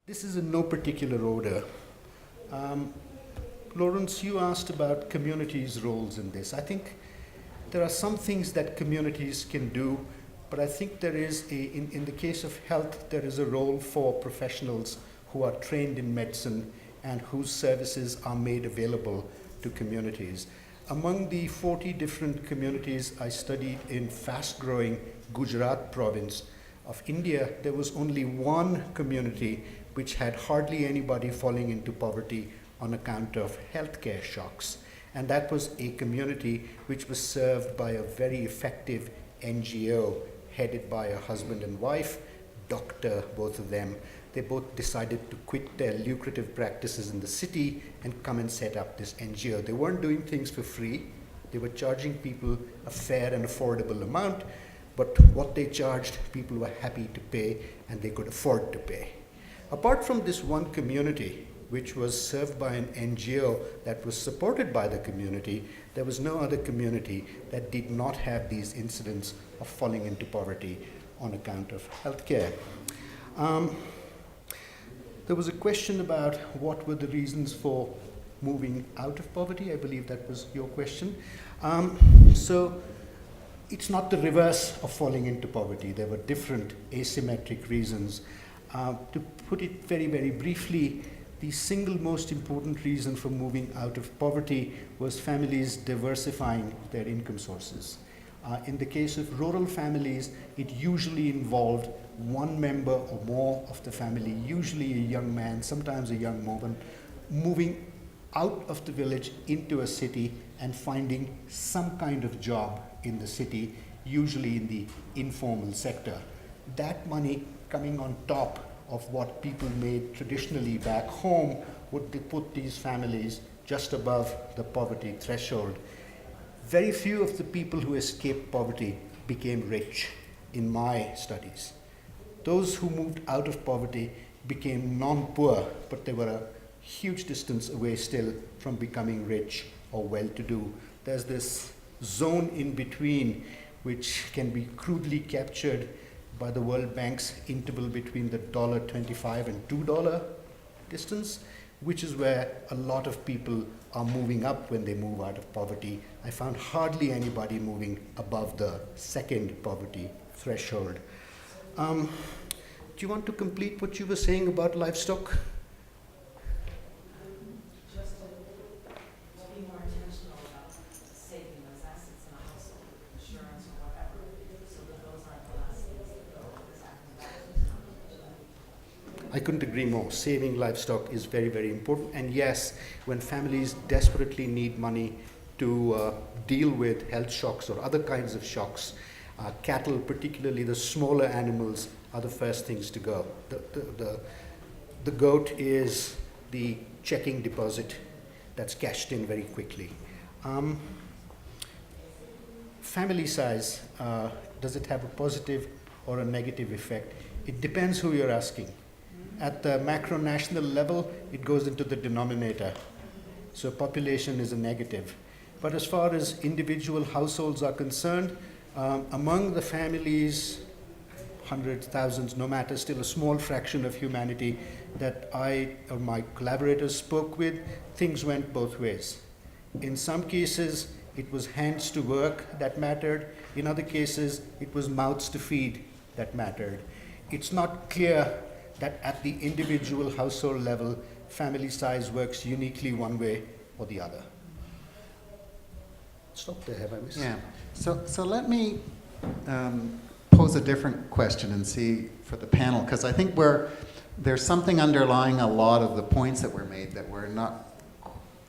This is in no particular order. Um, Lawrence, you asked about communities' roles in this. I think there are some things that communities can do, but I think there is in the case of health, there is a role for professionals who are trained in medicine and whose services are made available to communities. Among the 40 different communities I studied in fast-growing Gujarat province of India, there was only one community which had hardly anybody falling into poverty on account of healthcare shocks. And that was a community which was served by a very effective NGO headed by a husband and wife, doctor, both of them. They both decided to quit their lucrative practices in the city and come and set up this NGO. They weren't doing things for free. They were charging people a fair and affordable amount, but what they charged, people were happy to pay and they could afford to pay. Apart from this one community, which was served by an NGO that was supported by the community, there was no other community that did not have these incidents of falling into poverty on account of healthcare. There was a question about what were the reasons for moving out of poverty. I believe that was your question. So it's not the reverse of falling into poverty. There were different asymmetric reasons. To put it very, very briefly, the single most important reason for moving out of poverty was families diversifying their income sources. In the case of rural families, it usually involved one member or more of the family, usually a young man, sometimes a young woman, moving out of the village into a city and finding some kind of job in the city, usually in the informal sector. That money coming on top of what people made traditionally back home would put these families just above the poverty threshold. Very few of the people who escaped poverty became rich in my studies. Those who moved out of poverty became non-poor, but they were a huge distance away still from becoming rich or well-to-do. There's this zone in between which can be crudely captured by the World Bank's interval between the $1.25 and $2 distance, which is where a lot of people are moving up when they move out of poverty. I found hardly anybody moving above the second poverty threshold. Do you want to complete what you were saying about livestock? Just to be more intentional about saving those assets in a household, insurance or whatever, so that those aren't the last things that go exactly back into the I couldn't agree more. Saving livestock is very, very important. And yes, when families desperately need money to deal with health shocks or other kinds of shocks, cattle, particularly the smaller animals, are the first things to go. The goat is the checking deposit that's cashed in very quickly. Family size, does it have a positive or a negative effect? It depends who you're asking. At the macro-national level, it goes into the denominator. So population is a negative. But as far as individual households are concerned, among the families, hundreds, thousands, no matter, still a small fraction of humanity that I or my collaborators spoke with, things went both ways. In some cases, it was hands to work that mattered. In other cases, it was mouths to feed that mattered. It's not clear that at the individual household level, family size works uniquely one way or the other. Stop there, have I missed? Yeah. So let me pose a different question and see for the panel, because I think there's something underlying a lot of the points that were made that we're not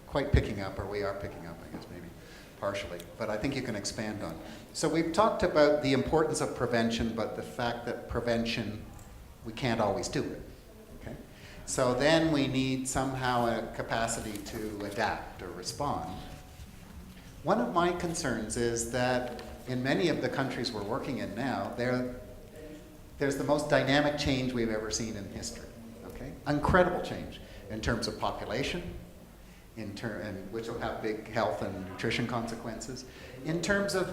quite picking up, or we are picking up, I guess, maybe partially, but I think you can expand on. So we've talked about the importance of prevention, but the fact that prevention, we can't always do it. Okay? So then we need somehow a capacity to adapt or respond. One of my concerns is that in many of the countries we're working in now, there's the most dynamic change we've ever seen in history. Okay? Incredible change in terms of population, and which will have big health and nutrition consequences. In terms of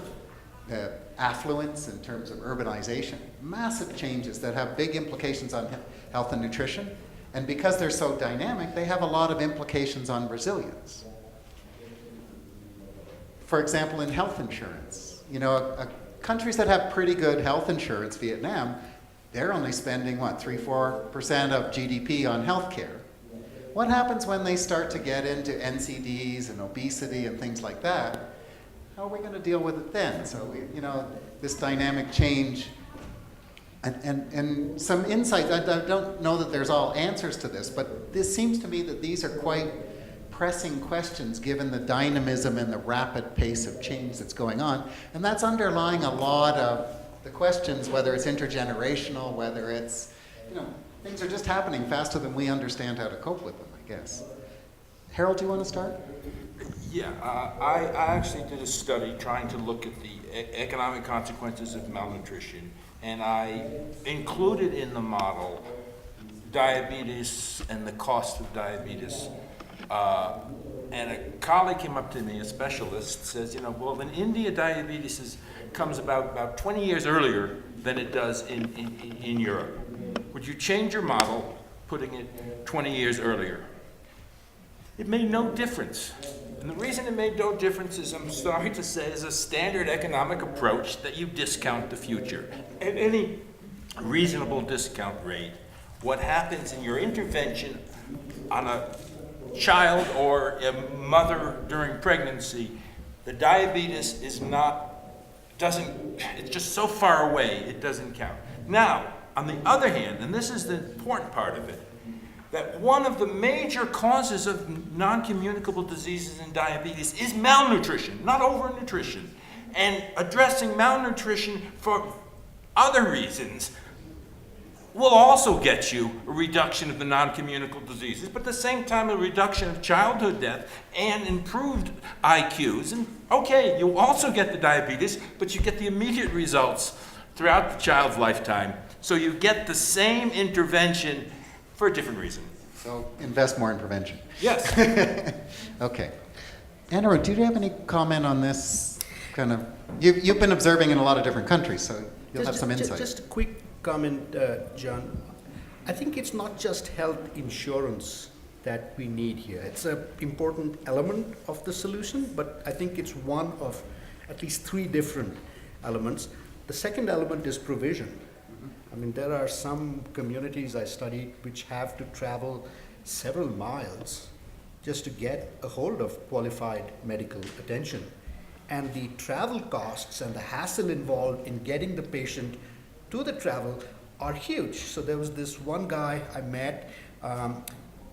affluence, in terms of urbanization, massive changes that have big implications on health and nutrition, And because they're so dynamic, they have a lot of implications on resilience. For example, in health insurance, countries that have pretty good health insurance, Vietnam, they're only spending, 3-4% of GDP on healthcare. What happens when they start to get into NCDs and obesity and things like that? How are we going to deal with it then? So, this dynamic change and some insight. I don't know that there's all answers to this, but this seems to me that these are quite pressing questions given the dynamism and the rapid pace of change that's going on. And that's underlying a lot of the questions, whether it's intergenerational, whether it's, things are just happening faster than we understand how to cope with them, I guess. Harold, do you want to start? Yeah, I actually did a study trying to look at the economic consequences of malnutrition, and I included in the model diabetes and the cost of diabetes. And a colleague came up to me, a specialist, says, well, in India, diabetes comes about 20 years earlier than it does in Europe. Would you change your model, putting it 20 years earlier? It made no difference. And the reason it made no difference is, I'm sorry to say, is a standard economic approach that you discount the future. At any reasonable discount rate, what happens in your intervention on a child or a mother during pregnancy, the diabetes it's just so far away, it doesn't count. Now, on the other hand, and this is the important part of it, that one of the major causes of non-communicable diseases and diabetes is malnutrition, not overnutrition. And addressing malnutrition for other reasons will also get you a reduction of the non-communicable diseases, but at the same time a reduction of childhood death and improved IQs. And okay, you also get the diabetes, but you get the immediate results throughout the child's lifetime. So you get the same intervention for a different reason. So invest more in prevention. Yes. Okay. Anna, do you have any comment on this kind of, you've been observing in a lot of different countries, so you'll have some insight. Just a quick comment, John. I think it's not just health insurance that we need here. It's an important element of the solution, but I think it's one of at least 3 different elements. The second element is provision. I mean, there are some communities I studied which have to travel several miles just to get a hold of qualified medical attention. And the travel costs and the hassle involved in getting the patient to the travel are huge. So there was this one guy I met,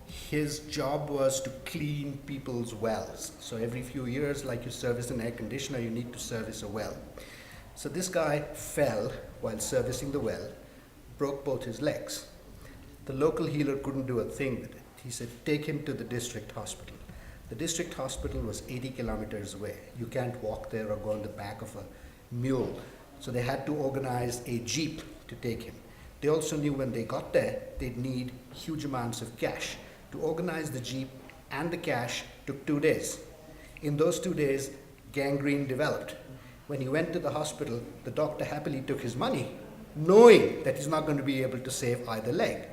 his job was to clean people's wells. So every few years, like you service an air conditioner, you need to service a well. So this guy fell while servicing the well, broke both his legs. The local healer couldn't do a thing with it. He said, take him to the district hospital. The district hospital was 80 kilometers away. You can't walk there or go on the back of a mule. So they had to organize a jeep to take him. They also knew when they got there, they'd need huge amounts of cash. To organize the jeep and the cash took 2 days. In those 2 days, gangrene developed. When he went to the hospital, the doctor happily took his money, knowing that he's not going to be able to save either leg.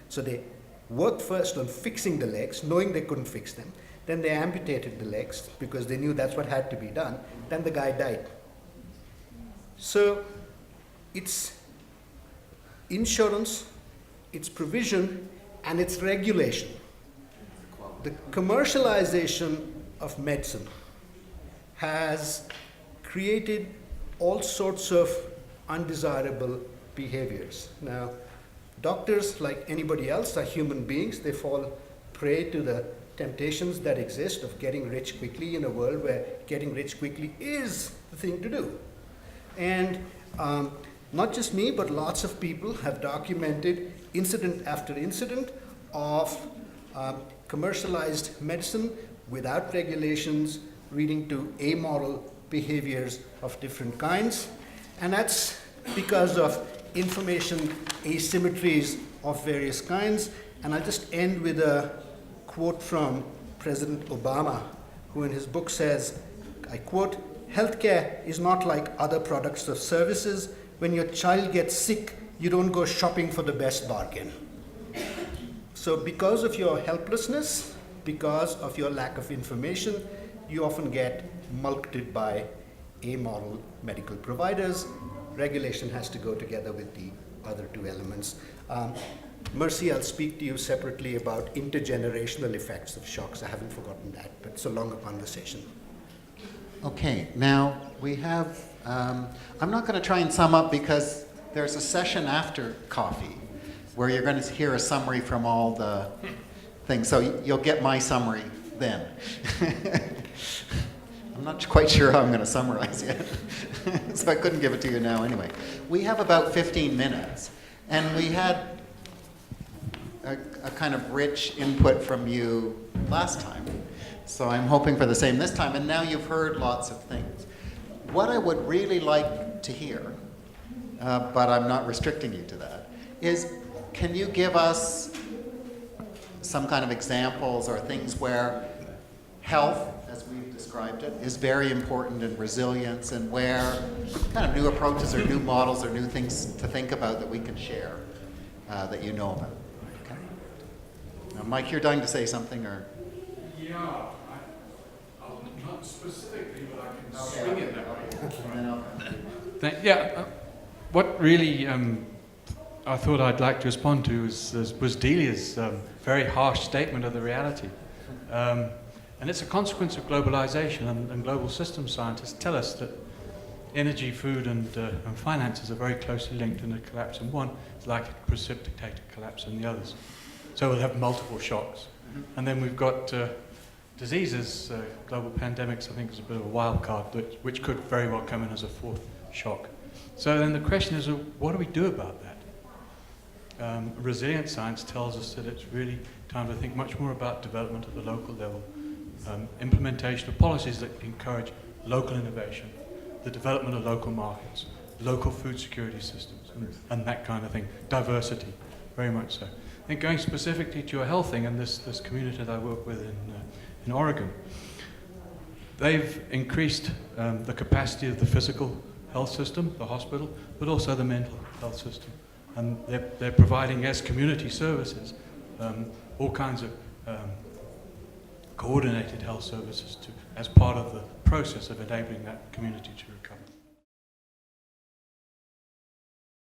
So they worked first on fixing the legs, knowing they couldn't fix them. Then they amputated the legs because they knew that's what had to be done. Then the guy died. So it's insurance, it's provision, and it's regulation. The commercialization of medicine has created all sorts of undesirable behaviors. Now, doctors, like anybody else, are human beings. They fall prey to the temptations that exist of getting rich quickly in a world where getting rich quickly is the thing to do. And not just me, but lots of people have documented incident after incident of commercialized medicine without regulations leading to amoral behaviors of different kinds. And that's because of information asymmetries of various kinds. And I'll just end with a quote from President Obama, who in his book says, I quote, "Healthcare is not like other products or services. When your child gets sick, you don't go shopping for the best bargain." So because of your helplessness, because of your lack of information, you often get mulcted by amoral medical providers. Regulation has to go together with the other two elements. Mercy, I'll speak to you separately about intergenerational effects of shocks. I haven't forgotten that, but it's a longer conversation. Okay, now we have, I'm not going to try and sum up because there's a session after coffee where you're going to hear a summary from all the things. So you'll get my summary then. I'm not quite sure how I'm going to summarize yet. So I couldn't give it to you now anyway. We have about 15 minutes. And we had a kind of rich input from you last time. So I'm hoping for the same this time. And now you've heard lots of things. What I would really like to hear, but I'm not restricting you to that, is can you give us some kind of examples or things where health, as we've described it, is very important in resilience, and where kind of new approaches or new models or new things to think about that we can share that you know about. Okay. Now, Mike, you're dying to say something, or? Yeah, not specifically, but I can swing it that way. What really I thought I'd like to respond to was Delia's very harsh statement of the reality. And it's a consequence of globalization, and global systems scientists tell us that energy, food, and finances are very closely linked, and a collapse in one is likely to precipitate a collapse in the others. So we'll have multiple shocks. And then we've got diseases, global pandemics, I think is a bit of a wild card, which could very well come in as a fourth shock. So then the question is, what do we do about that? Resilient science tells us that it's really time to think much more about development at the local level, implementation of policies that encourage local innovation, the development of local markets, local food security systems, and that kind of thing. Diversity, very much so. I think going specifically to your health thing, and this community that I work with in Oregon, they've increased the capacity of the physical health system, the hospital, but also the mental health system. And they're providing, as community services, all kinds of coordinated health services as part of the process of enabling that community to recover.